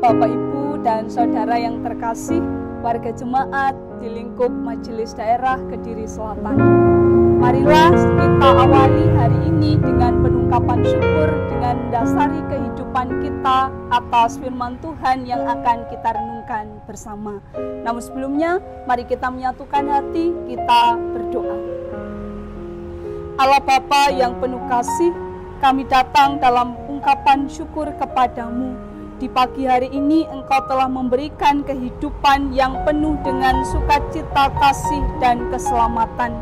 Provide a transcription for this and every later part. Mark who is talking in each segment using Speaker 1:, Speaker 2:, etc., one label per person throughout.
Speaker 1: Bapak, Ibu, dan Saudara yang terkasih, warga jemaat di lingkup Majelis Daerah Kediri Selatan. Marilah kita awali hari ini dengan penungkapan syukur dengan mendasari kehidupan kita atas firman Tuhan yang akan kita renungkan bersama. Namun sebelumnya, mari kita menyatukan hati, kita berdoa. Allah Bapa yang penuh kasih, kami datang dalam ungkapan syukur kepadamu. Di pagi hari ini Engkau telah memberikan kehidupan yang penuh dengan sukacita, kasih, dan keselamatan.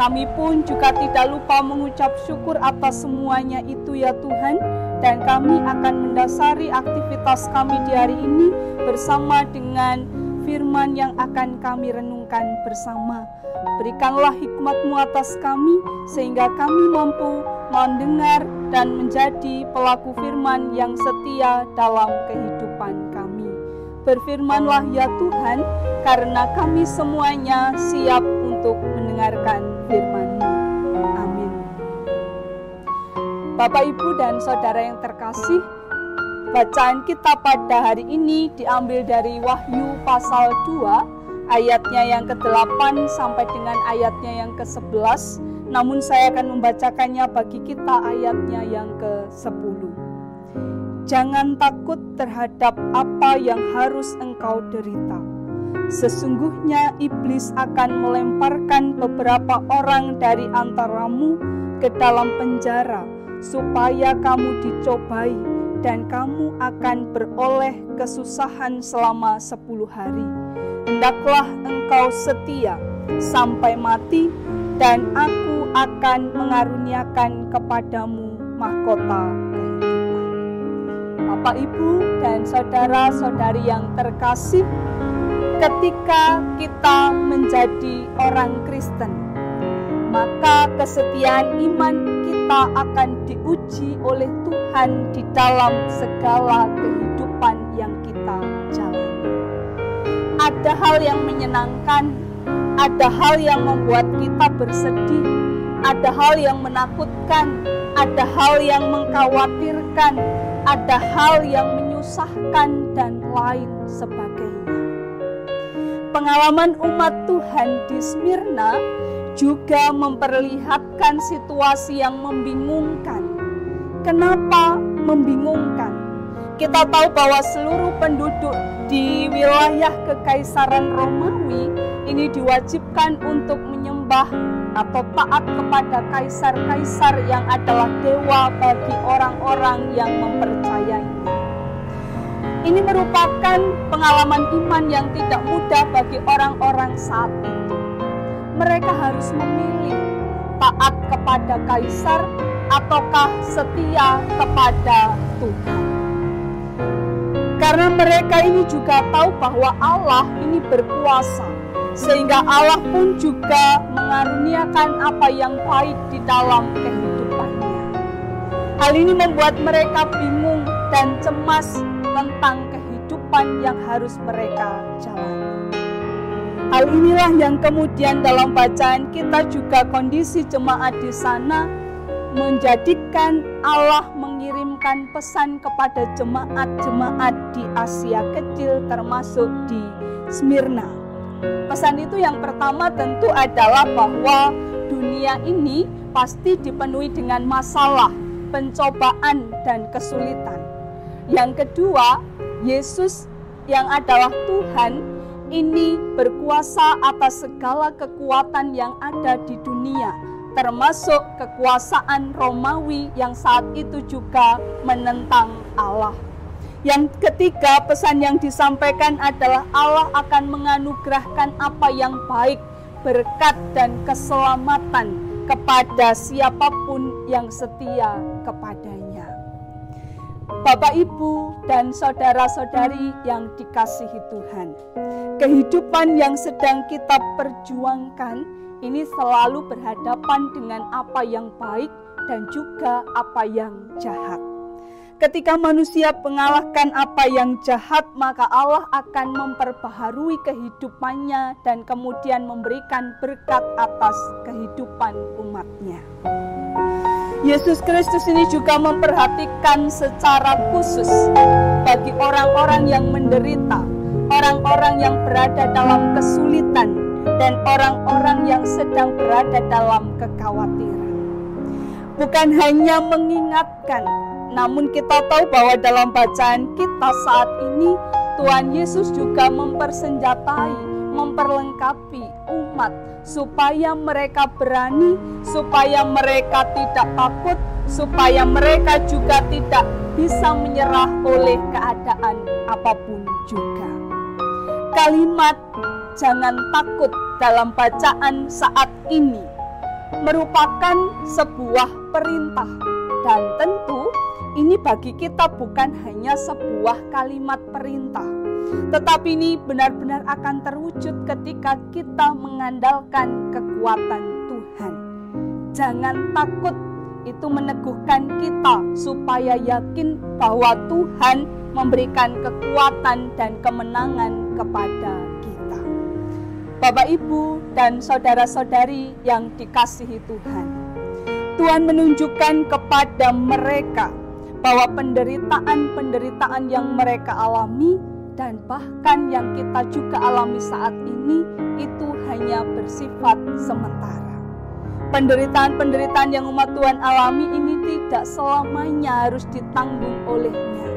Speaker 1: Kami pun juga tidak lupa mengucap syukur atas semuanya itu ya Tuhan. Dan kami akan mendasari aktivitas kami di hari ini bersama dengan firman yang akan kami renungkan bersama. Berikanlah hikmat-Mu atas kami sehingga kami mampu mendengar dan menjadi pelaku firman yang setia dalam kehidupan kami. Berfirmanlah ya Tuhan, karena kami semuanya siap untuk mendengarkan firman-Mu. Amin. Bapak, Ibu, dan Saudara yang terkasih, bacaan kita pada hari ini diambil dari Wahyu pasal 2, ayatnya yang ke-8 sampai dengan ayatnya yang ke-11. Namun saya akan membacakannya bagi kita ayatnya yang ke-10. Jangan takut terhadap apa yang harus engkau derita. Sesungguhnya iblis akan melemparkan beberapa orang dari antaramu ke dalam penjara, supaya kamu dicobai, dan kamu akan beroleh kesusahan selama 10 hari. Hendaklah engkau setia sampai mati, dan aku akan mengaruniakan kepadamu mahkota kehidupan. Bapak, Ibu, dan saudara-saudari yang terkasih, ketika kita menjadi orang Kristen, maka kesetiaan iman kita akan diuji oleh Tuhan di dalam segala kehidupan yang kita jalani. Ada hal yang menyenangkan, ada hal yang membuat kita bersedih, ada hal yang menakutkan, ada hal yang mengkhawatirkan, ada hal yang menyusahkan, dan lain sebagainya. Pengalaman umat Tuhan di Smyrna juga memperlihatkan situasi yang membingungkan. Kenapa membingungkan? Kita tahu bahwa seluruh penduduk di wilayah Kekaisaran Romawi ini diwajibkan untuk menyembah atau taat kepada kaisar-kaisar yang adalah dewa bagi orang-orang yang mempercayainya. Ini merupakan pengalaman iman yang tidak mudah bagi orang-orang saat itu. Mereka harus memilih taat kepada kaisar ataukah setia kepada Tuhan. Karena mereka ini juga tahu bahwa Allah ini berkuasa, sehingga Allah pun juga mengaruniakan apa yang baik di dalam kehidupannya. Hal ini membuat mereka bingung dan cemas tentang kehidupan yang harus mereka jalani. Hal inilah yang kemudian dalam bacaan kita juga kondisi jemaat di sana menjadikan Allah mengirimkan pesan kepada jemaat-jemaat di Asia Kecil termasuk di Smyrna. Pesan itu yang pertama tentu adalah bahwa dunia ini pasti dipenuhi dengan masalah, pencobaan, dan kesulitan. Yang kedua, Yesus yang adalah Tuhan ini berkuasa atas segala kekuatan yang ada di dunia, termasuk kekuasaan Romawi yang saat itu juga menentang Allah. Yang ketiga, pesan yang disampaikan adalah Allah akan menganugerahkan apa yang baik, berkat, dan keselamatan kepada siapapun yang setia kepadanya. Bapak, Ibu, dan saudara-saudari yang dikasihi Tuhan, kehidupan yang sedang kita perjuangkan ini selalu berhadapan dengan apa yang baik dan juga apa yang jahat. Ketika manusia mengalahkan apa yang jahat, maka Allah akan memperbaharui kehidupannya dan kemudian memberikan berkat atas kehidupan umatnya. Yesus Kristus ini juga memperhatikan secara khusus bagi orang-orang yang menderita, orang-orang yang berada dalam kesulitan, dan orang-orang yang sedang berada dalam kekhawatiran. Bukan hanya mengingatkan, namun kita tahu bahwa dalam bacaan kita saat ini, Tuhan Yesus juga mempersenjatai, memperlengkapi umat supaya mereka berani, supaya mereka tidak takut, supaya mereka juga tidak bisa menyerah oleh keadaan apapun juga. Kalimat "jangan takut" dalam bacaan saat ini merupakan sebuah perintah, dan tentu ini bagi kita bukan hanya sebuah kalimat perintah, tetapi ini benar-benar akan terwujud ketika kita mengandalkan kekuatan Tuhan. Jangan takut itu meneguhkan kita supaya yakin bahwa Tuhan memberikan kekuatan dan kemenangan kepada kita. Bapak, Ibu, dan saudara-saudari yang dikasihi Tuhan, Tuhan menunjukkan kepada mereka bahwa penderitaan-penderitaan yang mereka alami dan bahkan yang kita juga alami saat ini itu hanya bersifat sementara. Penderitaan-penderitaan yang umat Tuhan alami ini tidak selamanya harus ditanggung olehnya.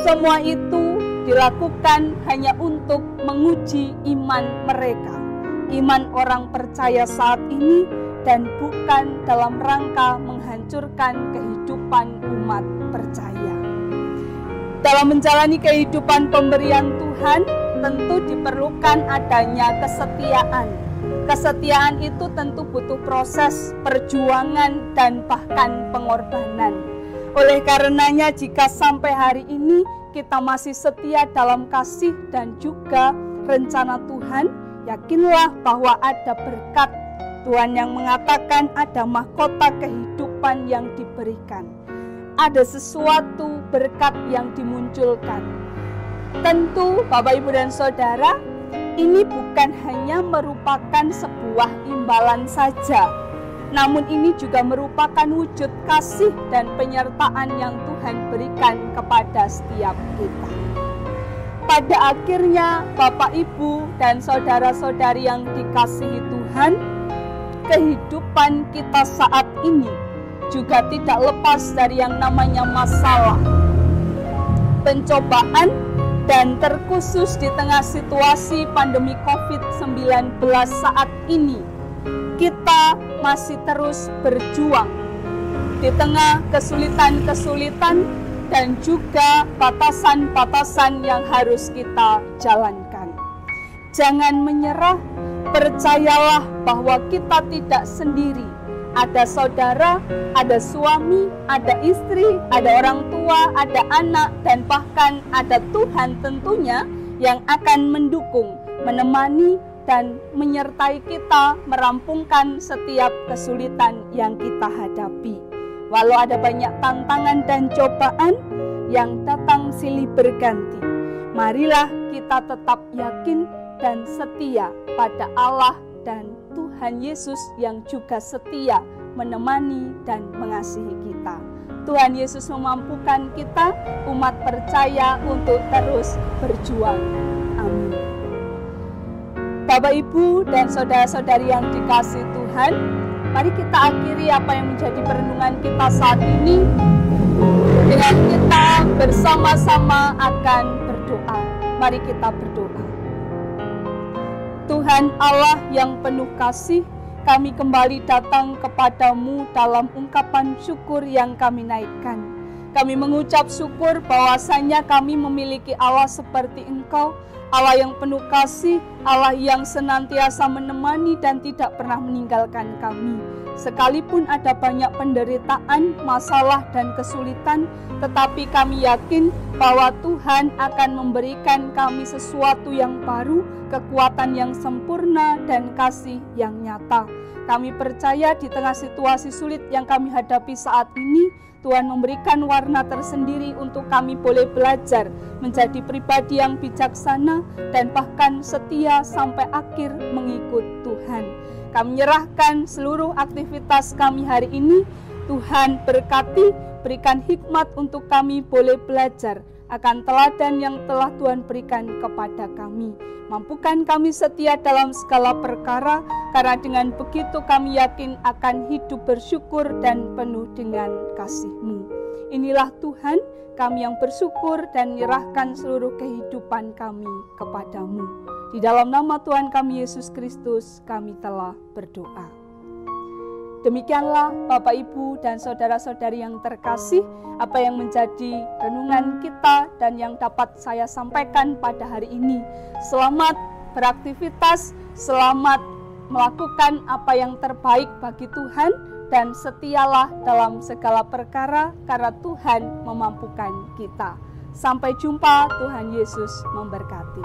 Speaker 1: Semua itu dilakukan hanya untuk menguji iman mereka, iman orang percaya saat ini, dan bukan dalam rangka menghancurkan kehidupan umat percaya. Dalam menjalani kehidupan pemberian Tuhan, tentu diperlukan adanya kesetiaan. Kesetiaan itu tentu butuh proses, perjuangan, dan bahkan pengorbanan. Oleh karenanya, jika sampai hari ini kita masih setia dalam kasih dan juga rencana Tuhan, yakinlah bahwa ada berkat Tuhan yang mengatakan ada mahkota kehidupan yang diberikan. Ada sesuatu berkat yang dimunculkan. Tentu Bapak, Ibu, dan Saudara, ini bukan hanya merupakan sebuah imbalan saja, namun ini juga merupakan wujud kasih dan penyertaan yang Tuhan berikan kepada setiap kita. Pada akhirnya, Bapak, Ibu, dan saudara-saudari yang dikasihi Tuhan, kehidupan kita saat ini juga tidak lepas dari yang namanya masalah, pencobaan, dan terkhusus di tengah situasi pandemi COVID-19 saat ini, kita masih terus berjuang di tengah kesulitan-kesulitan dan juga batasan-batasan yang harus kita jalankan. Jangan menyerah, percayalah bahwa kita tidak sendiri. Ada saudara, ada suami, ada istri, ada orang tua, ada anak, dan bahkan ada Tuhan tentunya yang akan mendukung, menemani, dan menyertai kita merampungkan setiap kesulitan yang kita hadapi. Walau ada banyak tantangan dan cobaan yang datang silih berganti, marilah kita tetap yakin dan setia pada Allah dan Tuhan Yesus yang juga setia menemani dan mengasihi kita. Tuhan Yesus memampukan kita, umat percaya, untuk terus berjuang. Amin. Bapak, Ibu, dan saudara-saudari yang dikasihi Tuhan, mari kita akhiri apa yang menjadi perenungan kita saat ini dengan kita bersama-sama akan berdoa. Mari kita berdoa. Tuhan Allah yang penuh kasih, kami kembali datang kepadamu dalam ungkapan syukur yang kami naikkan. Kami mengucap syukur bahwasanya kami memiliki Allah seperti Engkau, Allah yang penuh kasih, Allah yang senantiasa menemani dan tidak pernah meninggalkan kami. Sekalipun ada banyak penderitaan, masalah, dan kesulitan, tetapi kami yakin bahwa Tuhan akan memberikan kami sesuatu yang baru, kekuatan yang sempurna, dan kasih yang nyata. Kami percaya di tengah situasi sulit yang kami hadapi saat ini, Tuhan memberikan warna tersendiri untuk kami boleh belajar menjadi pribadi yang bijaksana dan bahkan setia sampai akhir mengikut Tuhan. Kami menyerahkan seluruh aktivitas kami hari ini. Tuhan berkati, berikan hikmat untuk kami boleh belajar akan teladan yang telah Tuhan berikan kepada kami. Mampukan kami setia dalam segala perkara, karena dengan begitu kami yakin akan hidup bersyukur dan penuh dengan kasih-Mu. Inilah Tuhan, kami yang bersyukur dan menyerahkan seluruh kehidupan kami kepada-Mu. Di dalam nama Tuhan kami Yesus Kristus, kami telah berdoa. Demikianlah Bapak, Ibu, dan saudara-saudari yang terkasih, apa yang menjadi renungan kita dan yang dapat saya sampaikan pada hari ini. Selamat beraktivitas, selamat melakukan apa yang terbaik bagi Tuhan, dan setialah dalam segala perkara karena Tuhan memampukan kita. Sampai jumpa, Tuhan Yesus memberkati.